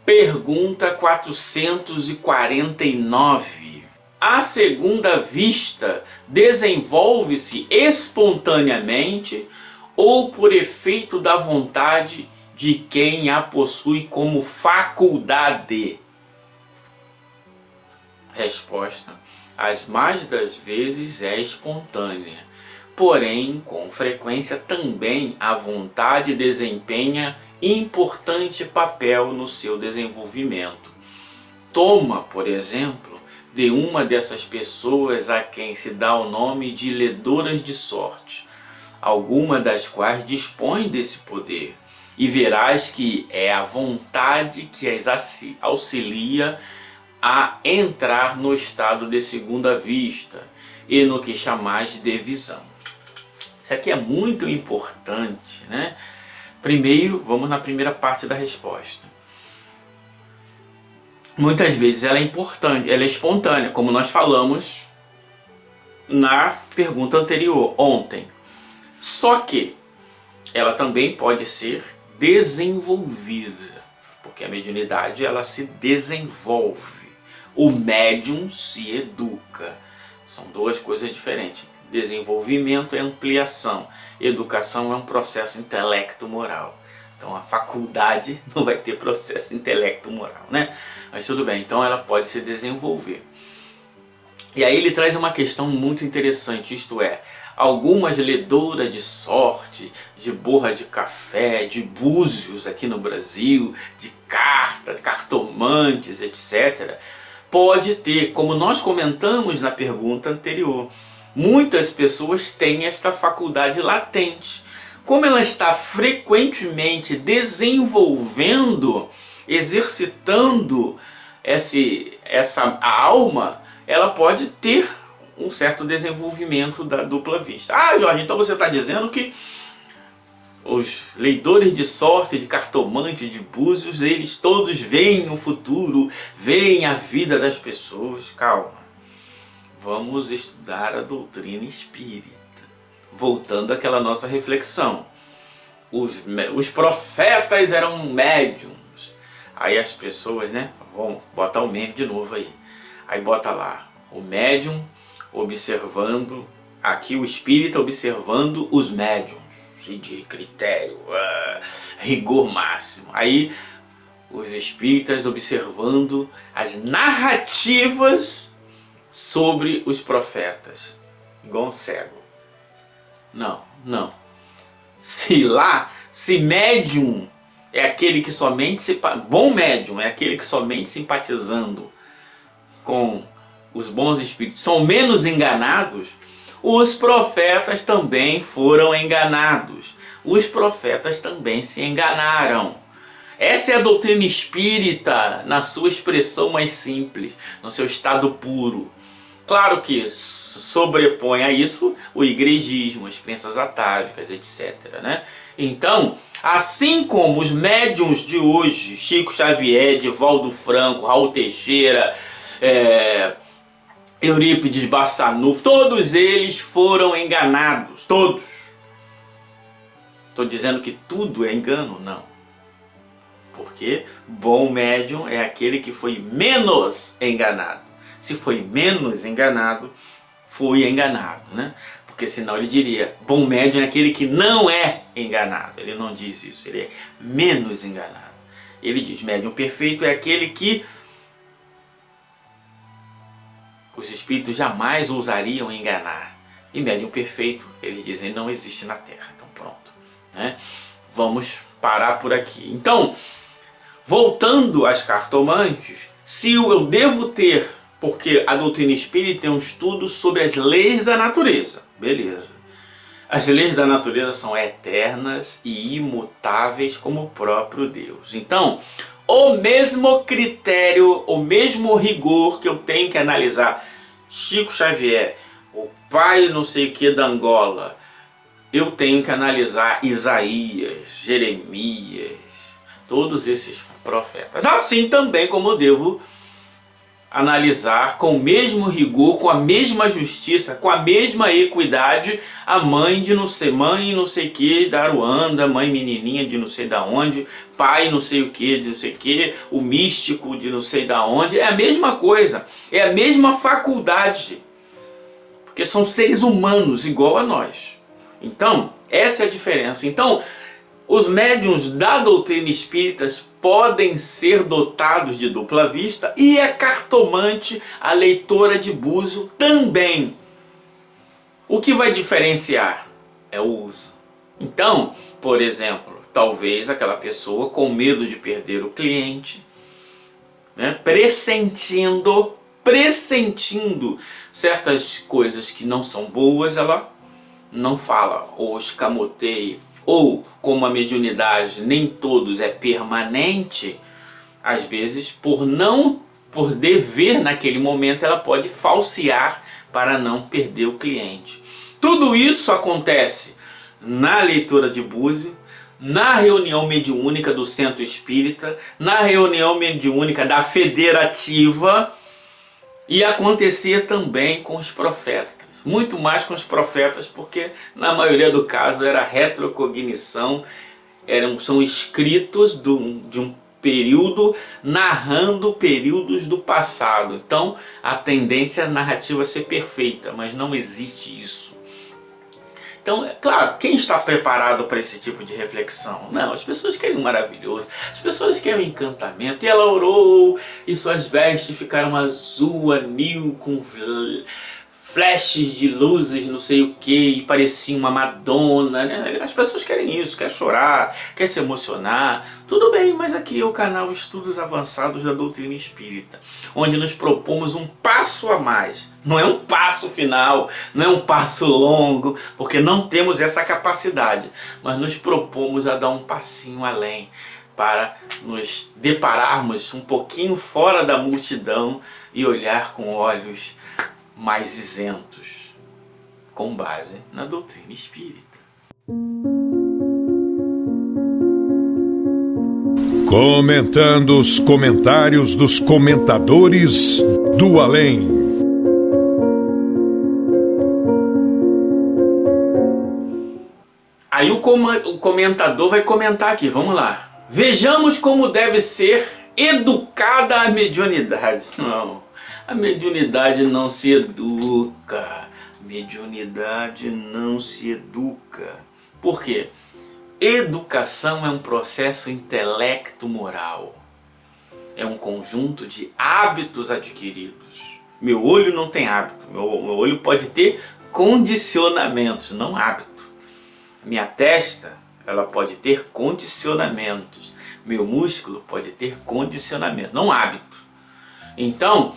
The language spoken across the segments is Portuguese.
Pergunta 449. A segunda vista desenvolve-se espontaneamente ou por efeito da vontade de quem a possui como faculdade? Resposta: as mais das vezes é espontânea, porém, com frequência também a vontade desempenha importante papel no seu desenvolvimento. Toma, por exemplo, de uma dessas pessoas a quem se dá o nome de ledoras de sorte, alguma das quais dispõe desse poder, e verás que é a vontade que as auxilia a entrar no estado de segunda vista e no que chamais de visão. Isso aqui é muito importante, né? Primeiro, vamos na primeira parte da resposta. Muitas vezes ela é importante, ela é espontânea, como nós falamos na pergunta anterior, ontem. Só que ela também pode ser desenvolvida, porque a mediunidade ela se desenvolve. O médium se educa. São duas coisas diferentes. Desenvolvimento é ampliação. Educação é um processo intelecto-moral. Então a faculdade não vai ter processo intelecto-moral, né? Mas tudo bem, então ela pode se desenvolver. E aí ele traz uma questão muito interessante, isto é, algumas ledoras de sorte, de borra de café, de búzios aqui no Brasil, de cartas, cartomantes, etc., pode ter, como nós comentamos na pergunta anterior, muitas pessoas têm esta faculdade latente. Como ela está frequentemente desenvolvendo, exercitando a alma, ela pode ter um certo desenvolvimento da dupla vista. Ah, Jorge, então você está dizendo que os leitores de sorte, de cartomante, de búzios, eles todos veem o futuro, veem a vida das pessoas. Calma, vamos estudar a doutrina espírita. Voltando àquela nossa reflexão. Os profetas eram médiums. Aí as pessoas, né? Vamos botar o meme de novo aí. Aí bota lá, o médium observando, aqui o espírita observando os médiums, de critério, rigor máximo. Aí os espíritas observando as narrativas sobre os profetas, igual um cego. Não. Se médium é aquele que somente bom médium é aquele que somente simpatizando com os bons espíritos são menos enganados, os profetas também foram enganados. Os profetas também se enganaram. Essa é a doutrina espírita na sua expressão mais simples, no seu estado puro. Claro que sobrepõe a isso o igrejismo, as crenças atávicas, etc., né? Então, assim como os médiuns de hoje, Chico Xavier, Divaldo Franco, Raul Teixeira, Eurípides Barçanufo, todos eles foram enganados, todos. Estou dizendo que tudo é engano? Não. Porque bom médium é aquele que foi menos enganado. Se foi menos enganado, foi enganado, né? Porque senão ele diria, bom médium é aquele que não é enganado. Ele não diz isso, ele é menos enganado. Ele diz, médium perfeito é aquele que os espíritos jamais ousariam enganar. E médium perfeito, eles dizem, não existe na Terra. Então pronto, né? Vamos parar por aqui. Então, voltando às cartomantes, se eu devo ter, porque a doutrina espírita tem um estudo sobre as leis da natureza, beleza. As leis da natureza são eternas e imutáveis como o próprio Deus. Então, o mesmo critério, o mesmo rigor que eu tenho que analisar Chico Xavier, o pai não sei o que da Angola, eu tenho que analisar Isaías, Jeremias, todos esses profetas. Assim também como eu devo analisar com o mesmo rigor, com a mesma justiça, com a mesma equidade a mãe de não sei que da Aruanda, mãe menininha de não sei da onde, pai não sei o que de não sei o que, o místico de não sei da onde. É a mesma coisa, é a mesma faculdade, porque são seres humanos igual a nós. Então essa é a diferença. Então os médiuns da doutrina espírita podem ser dotados de dupla vista, e a cartomante, a leitora de búzio, também. O que vai diferenciar é o uso. Então, por exemplo, talvez aquela pessoa com medo de perder o cliente, né, pressentindo certas coisas que não são boas, ela não fala ou escamoteia. Ou, como a mediunidade nem todos é permanente, às vezes por dever naquele momento, ela pode falsear para não perder o cliente. Tudo isso acontece na leitura de búzio, na reunião mediúnica do Centro Espírita, na reunião mediúnica da Federativa, e acontecia também com os profetas. Muito mais com os profetas, porque na maioria do caso era retrocognição, são escritos de um período narrando períodos do passado. Então a tendência é a narrativa ser perfeita, mas não existe isso. Então, é claro, quem está preparado para esse tipo de reflexão? Não, as pessoas querem um maravilhoso, as pessoas querem um encantamento. E ela orou e suas vestes ficaram azul, anil, com flashes de luzes, não sei o que, e parecia uma Madonna, né? As pessoas querem isso, quer chorar, quer se emocionar. Tudo bem, mas aqui é o canal Estudos Avançados da Doutrina Espírita, onde nos propomos um passo a mais. Não é um passo final, não é um passo longo, porque não temos essa capacidade, mas nos propomos a dar um passinho além, para nos depararmos um pouquinho fora da multidão e olhar com olhos mais isentos, com base na doutrina espírita. Comentando os comentários dos comentadores do além. Aí o comentador vai comentar aqui, vamos lá. Vejamos como deve ser educada a mediunidade. Não, a mediunidade não se educa. Mediunidade não se educa. Por quê? Educação é um processo intelecto-moral. É um conjunto de hábitos adquiridos. Meu olho não tem hábito. Meu olho pode ter condicionamentos, não hábito. Minha testa, ela pode ter condicionamentos. Meu músculo pode ter condicionamento, não hábito. Então,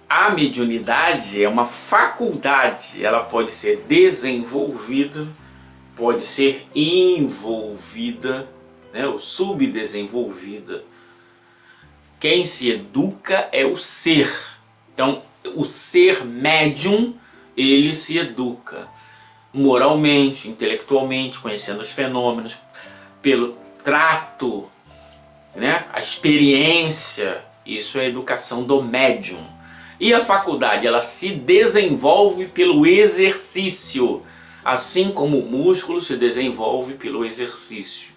a mediunidade é uma faculdade. Ela pode ser desenvolvida, pode ser envolvida, né, ou subdesenvolvida. Quem se educa é o ser. Então, o ser médium, ele se educa moralmente, intelectualmente, conhecendo os fenômenos, pelo trato, né, a experiência. Isso é a educação do médium. E a faculdade, ela se desenvolve pelo exercício, assim como o músculo se desenvolve pelo exercício,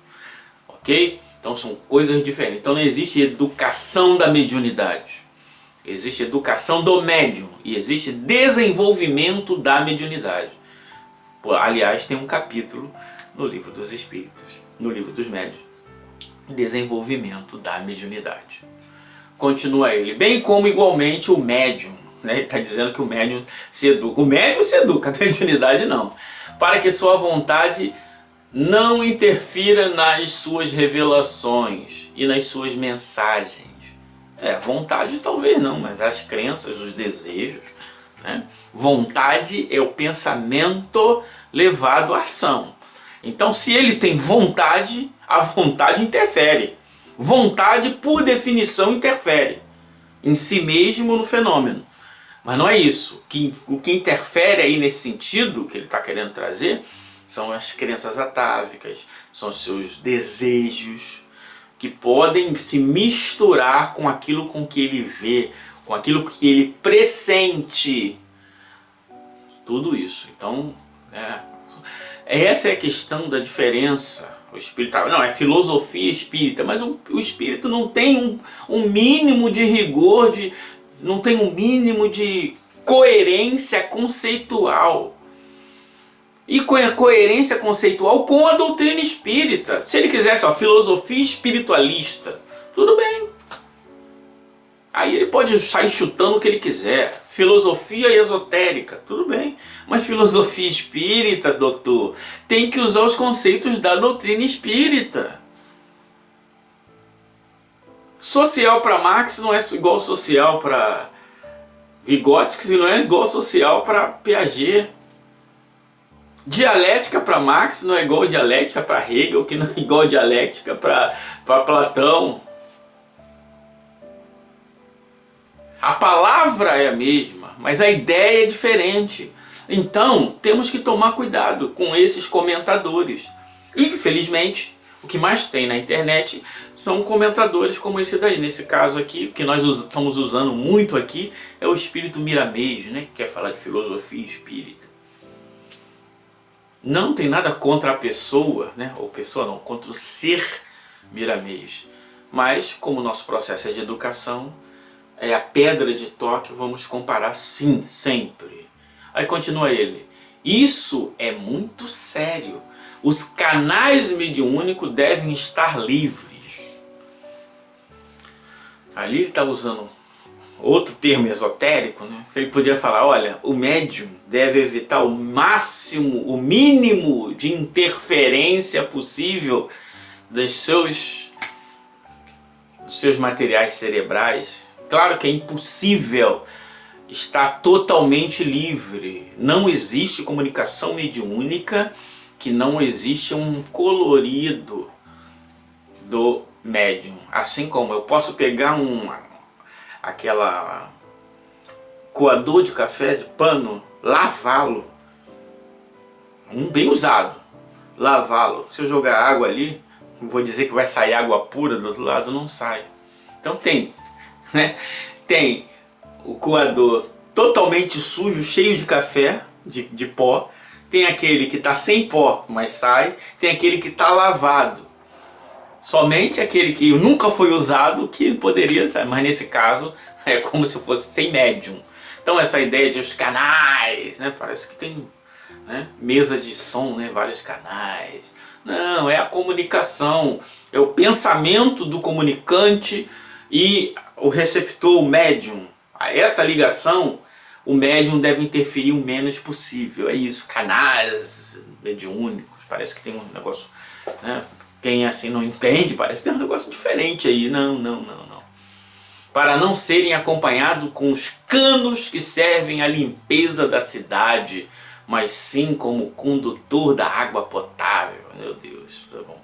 ok? Então são coisas diferentes. Então não existe educação da mediunidade, existe educação do médium e existe desenvolvimento da mediunidade. Aliás, tem um capítulo no Livro dos Espíritos, no Livro dos Médiuns, desenvolvimento da mediunidade. Continua ele, bem como igualmente o médium, né? Ele está dizendo que o médium se educa. O médium se educa, a mediunidade não. Para que sua vontade não interfira nas suas revelações e nas suas mensagens. Vontade talvez não, mas as crenças, os desejos, né? Vontade é o pensamento levado à ação. Então, se ele tem vontade, a vontade interfere. Vontade, por definição, interfere em si mesmo no fenômeno. Mas não é isso. O que interfere aí nesse sentido que ele está querendo trazer são as crenças atávicas, são os seus desejos, que podem se misturar com aquilo com que ele vê, com aquilo que ele pressente. Tudo isso. Então, essa é a questão da diferença. O espírita, não, é filosofia espírita, mas o espírito não tem um mínimo de rigor, não tem um mínimo de coerência conceitual. E coerência conceitual com a doutrina espírita. Se ele quisesse, filosofia espiritualista, tudo bem. Aí ele pode sair chutando o que ele quiser. Filosofia esotérica, tudo bem. Mas filosofia espírita, doutor, tem que usar os conceitos da doutrina espírita. Social para Marx não é igual social para Vygotsky, não é igual social para Piaget. Dialética para Marx não é igual dialética para Hegel, que não é igual dialética para Platão. A palavra é a mesma, mas a ideia é diferente. Então, temos que tomar cuidado com esses comentadores. Infelizmente, o que mais tem na internet são comentadores como esse daí. Nesse caso aqui, o que nós estamos usando muito aqui é o espírito Miramês, né? Que quer falar de filosofia espírita. Não tem nada contra a pessoa, né? Ou pessoa não, contra o ser Miramês. Mas, como o nosso processo é de educação, é a pedra de toque, vamos comparar sim, sempre. Aí continua ele. Isso é muito sério. Os canais mediúnicos devem estar livres. Ali ele está usando outro termo esotérico, né? Se ele podia falar, olha, o médium deve evitar o máximo, o mínimo de interferência possível dos seus materiais cerebrais. Claro que é impossível estar totalmente livre. Não existe comunicação mediúnica que não existe um colorido do médium. Assim como eu posso pegar aquela coador de café de pano, lavá-lo, bem usado, lavá-lo. Se eu jogar água ali, não vou dizer que vai sair água pura do outro lado, não sai. Então tem o coador totalmente sujo, cheio de café, de pó. Tem aquele que está sem pó, mas sai. Tem aquele que está lavado. Somente aquele que nunca foi usado que poderia sair. Mas nesse caso é como se fosse sem médium. Então essa ideia de os canais, né? Parece que tem, né, mesa de som, né? Vários canais. Não, é a comunicação. É o pensamento do comunicante e o receptor, o médium. Essa ligação, o médium deve interferir o menos possível. É isso, canais mediúnicos. Parece que tem um negócio, né? Quem assim não entende, parece que tem um negócio diferente aí. Não. Para não serem acompanhados com os canos que servem à limpeza da cidade, mas sim como condutor da água potável. Meu Deus, tá bom.